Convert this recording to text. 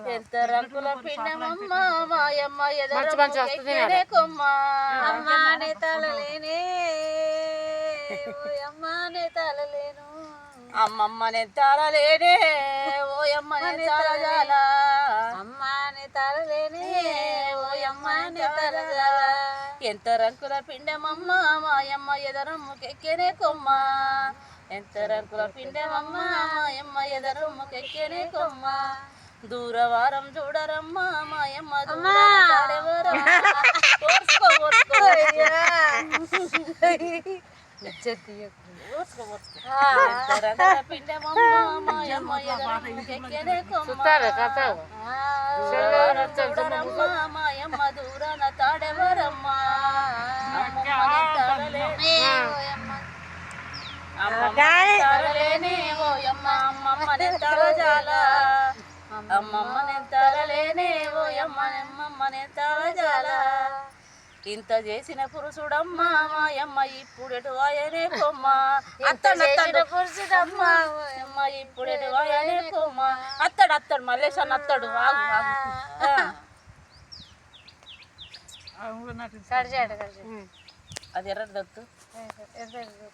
ఎంత రంగుల పిండమమ్మ మాయమ్మ ఎదరే కొమ్మ అమ్మానే తలలేనే అమ్మానే తలలేను అమ్మమ్మనే తారలేనే ఓయమ్మనే తారజాల అమ్మానే తలలేనే ఓయమ్మానే తలజాల ఎంత రంగుల పిండమమ్మ మాయమ్మ ఎదరమ్ముకెక్కేనే కొమ్మ ఎంత రంగుల పిండమమ్మ మాయమ్మ ఎదరమ్ముకెక్కేనే కొమ్మ దూరవారం చూడరమ్మ మాయమ్మ మాయమ్మ దూరాన తాడెవరమ్మా తరలేని ఓయమ్మ అమ్మమ్మనే తలజాల అమ్మమ్మనే తలలేని ఓయమ్మనే తలజాల ఇంత చేసిన పురుషుడమ్మ మాయమ్మ ఇప్పుడెటు ఆయనే కొమ్మ అత్తడు పురుషుడమ్మ అమ్మ ఇప్పుడెటు ఆయనే కొమ్మ అత్తడు మల్లేశన్ అత్తడు అది ఎర్ర దత్తు